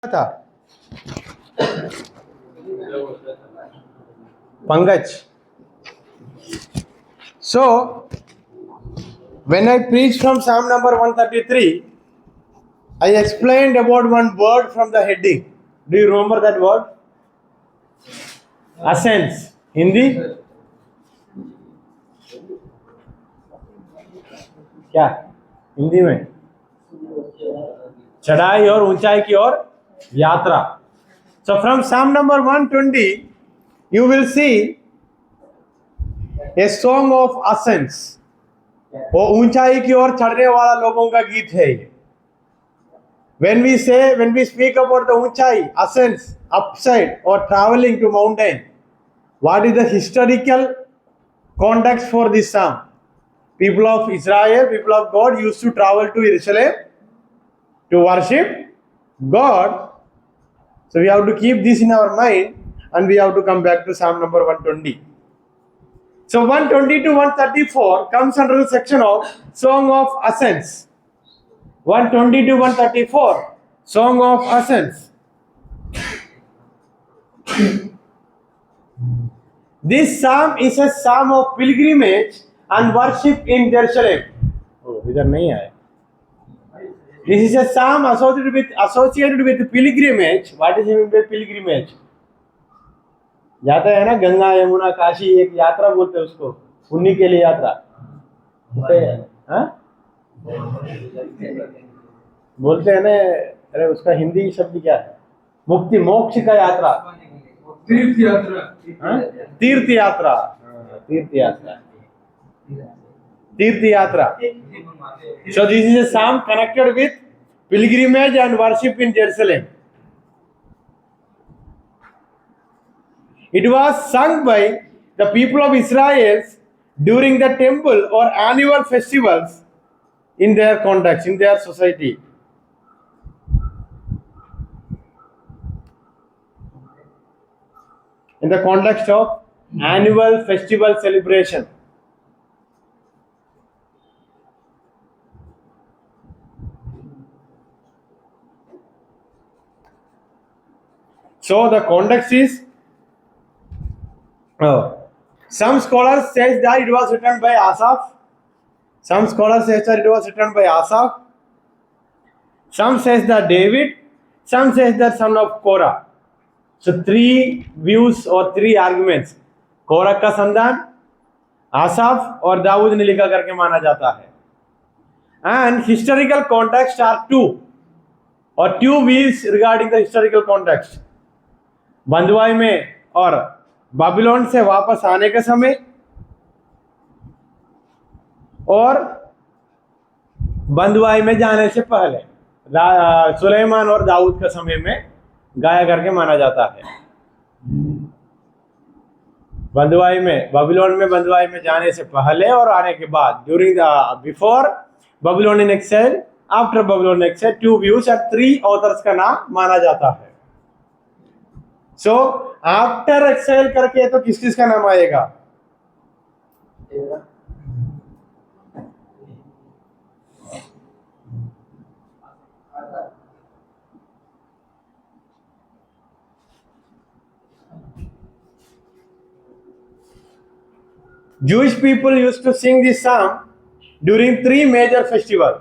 था Pankaj. So, when I preached from Psalm number 133, I explained about one word from the heading. Do you remember that word? Ascents. Hindi क्या? हिंदी में चढ़ाई और ऊंचाई की ओर यात्रा. So from Psalm number 120, you will see a song of ascents. वो ऊंचाई की ओर चढ़ने वाला लोगों का गीत है. When we speak about the ऊंचाई, ascents, upside or traveling to mountain, what is the historical context for this psalm? People of Israel, people of God used to travel to Jerusalem to worship God. So we have to keep this in our mind and we have to come back to Psalm number 120. So 120 to 134 comes under the section of Song of Ascents. 120 to 134, Song of Ascents. This psalm is a psalm of pilgrimage and worship in Jerusalem. Oh, इधर नहीं आया. This is a psalm associated with pilgrimage. What is meant by pilgrimage? जाता है ना गंगा यमुना काशी, एक यात्रा बोलते हैं उसको, पुण्य के लिए यात्रा. बोलते हैं ना, अरे उसका हिंदी शब्द क्या है? मुक्ति मोक्ष का यात्रा, तीर्थ यात्रा. तीर्थ यात्रा, तीर्थ यात्रा, तीर्थ यात्रा. So this is a psalm connected with pilgrimage and worship in Jerusalem. It was sung by the people of Israel during the temple or annual festivals in their context, in their society. In the context of annual festival celebration. So the context is, some scholars say that it was written by Asaph. Some scholars say that it was written by Asaph. Some says that David. Some says that son of Korah. So three views or three arguments. कोरह का संतान आसाफ और दाऊद ने लिखा करके माना जाता है. And historical context are two or two views regarding the historical context. बंधुआई में और बाबिलोन से वापस आने के समय और बंधुआई में जाने से पहले सुलेमान और दाऊद के समय में गाया करके माना जाता है. बंधुआई में, बाबिलोन में बंधुआई में जाने से पहले और आने के बाद, during the before Babylonian exile, after Babylonian exile, two views और थ्री ऑथर्स का नाम माना जाता है. सो आफ्टर एक्साइल करके तो किस का नाम आएगा? Jewish people used to sing this psalm during three major festivals.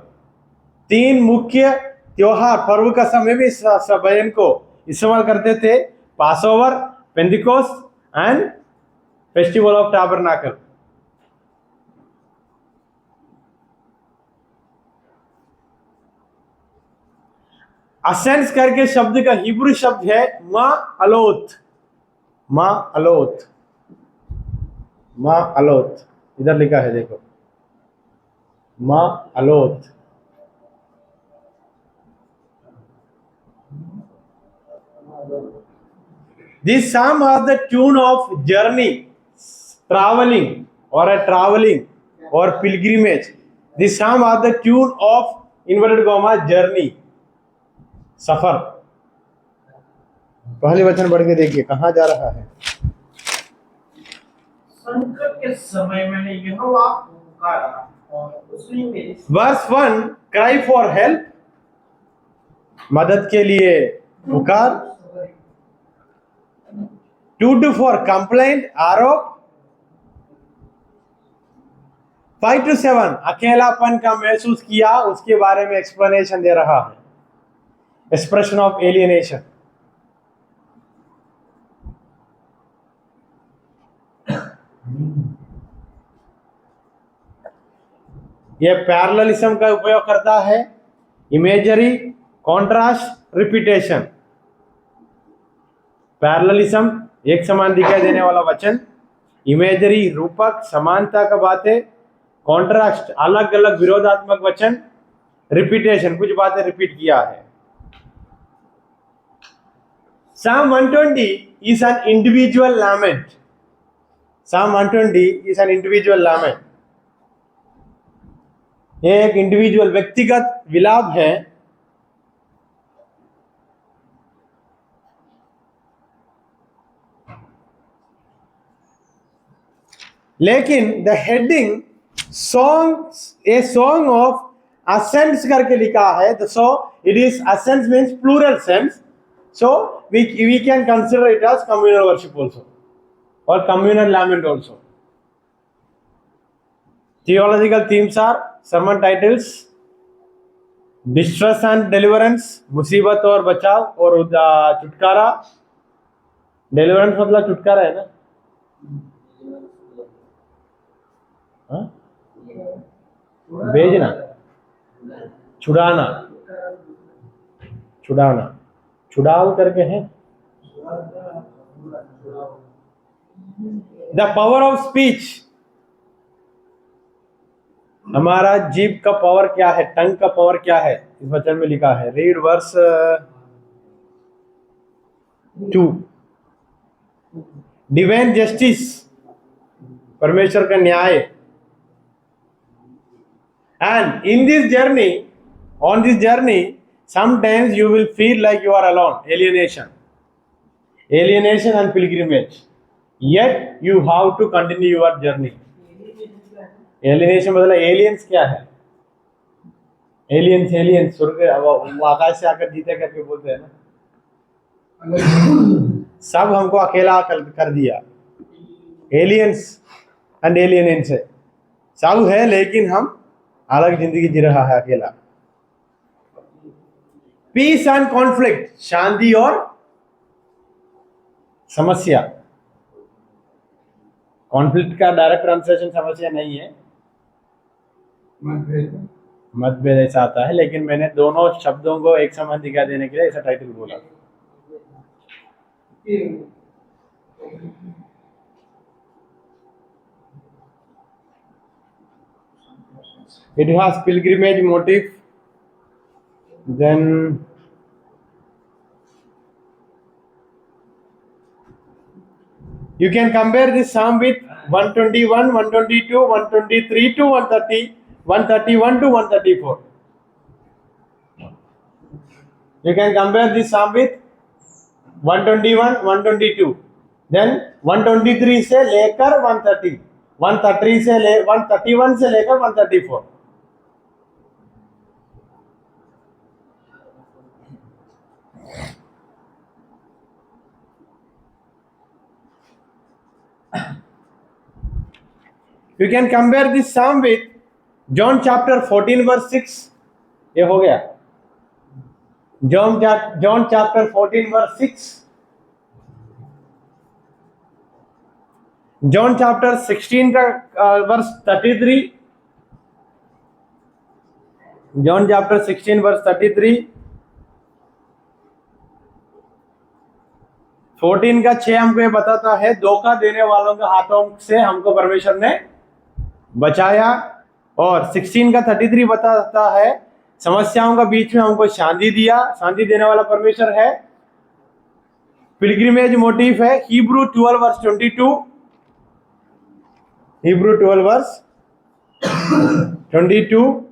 तीन मुख्य त्योहार पर्व का समय में इस भजन को इस्तेमाल करते थे. Passover, Pentecost and festival of tabernacle. Ascents करके शब्द का हिब्रू शब्द है मा अलोथ. मा अलोथ, मा अलोथ इधर लिखा है, देखो, मा अलोथ. This psalm has the tune of journey, traveling or pilgrimage. This psalm has the tune of inverted comma journey, सफर. पहले वचन बढ़ के देखिए कहाँ जा रहा है. संकट के समय मैंने यहोवा को पुकारा और उसने मेरी. Verse 1, cry for help, मदद के लिए पुकार. 2 to 4 complaint, आरोप. 5 to 7 अकेलापन का महसूस किया, उसके बारे में एक्सप्लेनेशन दे रहा है. Expression of alienation. यह पैरेललिज्म का उपयोग करता है. Imagery, contrast, repetition. पैरेललिज्म एक समान दिखाई देने वाला वचन. इमेजरी रूपक समानता का बातें. कॉन्ट्रास्ट अलग अलग विरोधात्मक वचन. रिपीटेशन कुछ बातें रिपीट किया है. Psalm 120 is an individual lament. Psalm 120 is an individual lament. ये एक इंडिविजुअल व्यक्तिगत विलाप है. लेकिन the heading song a song of ascents करके लिखा है. So it is ascents means plural sense. So we can consider it as communal worship also, or communal lament also. Theological themes are sermon titles, distress and deliverance, मुसीबत और बचाव और छुटकारा. Deliverance मतलब छुटकारा है ना. भेजना, छुड़ाना, छुड़ाना, छुड़ाव करके है. The power of speech. हमारा जीभ का पावर क्या है, टंग का पावर क्या है, इस वचन में लिखा है. Read verse 2. डिवाइन जस्टिस, परमेश्वर का न्याय. And in this journey, on this journey, sometimes you will feel like you are alone. Alienation and pilgrimage. Yet you have to continue your journey. Alienation मतलब aliens क्या है? Aliens स्वर्ग आकाश से आकर जीते करके बोलते हैं ना. सब हमको अकेला कर दिया. Aliens and aliens है. सब है लेकिन हम अलग जिंदगी जी रहा है अकेला. पीस एंड कॉन्फ्लिक्ट, शांति और समस्या. कॉन्फ्लिक्ट का डायरेक्ट ट्रांसलेशन समस्या नहीं है, मतभेद ऐसा आता है. लेकिन मैंने दोनों शब्दों को एक समान दिखा देने के लिए ऐसा टाइटल बोला. It has pilgrimage motive. Then you can compare this psalm with 121, 122, 123 to 130, 131 to 134. You can compare this psalm with 121, 122. Then 123 से लेकर 130, 130 से 131 से लेकर 134. You can compare this psalm with John chapter 14 verse 6. ये हो गया. John chapter 14 verse 6. John chapter 16 का verse 33. John chapter 16 verse 33. 14 का 6 हमको ये बताता है धोखा देने वालों के हाथों से हमको परमेश्वर ने बचाया. और 16 का 33 बताता है समस्याओं का बीच में हमको शांति दिया. शांति देने वाला परमेश्वर है. पिलग्रिमेज मोटिव है Hebrew 12 verse 22. Hebrew 12 verse 22.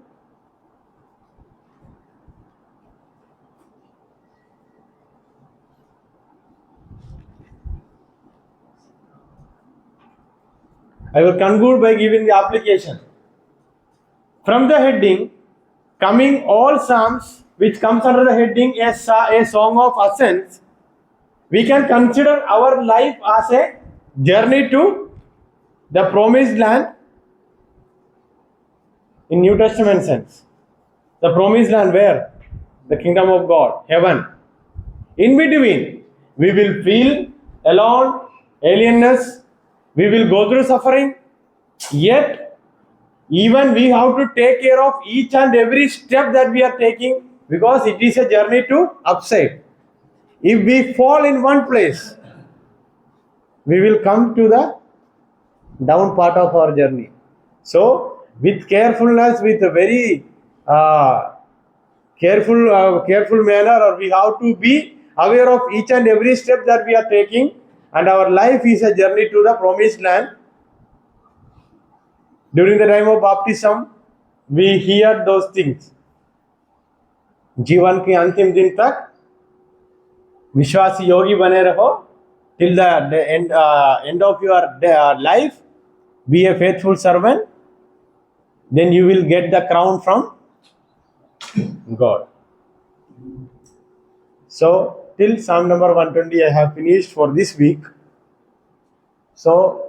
I will conclude by giving the application. From the heading, coming all psalms which comes under the heading a song of ascents, we can consider our life as a journey to the promised land in New Testament sense. The promised land where? The kingdom of God, heaven. In between, we will feel alone, alienness, we will go through suffering, yet even we have to take care of each and every step that we are taking because it is a journey to upside. If we fall in one place, we will come to the down part of our journey. So, with carefulness, with a very careful manner, or we have to be aware of each and every step that we are taking, and our life is a journey to the promised land. During the time of baptism, we hear those things. जीवन के अंतिम दिन तक विश्वासी योगी बने रहो till the end of your life. Be a faithful servant. Then you will get the crown from God. So till Psalm number 120 I have finished for this week. So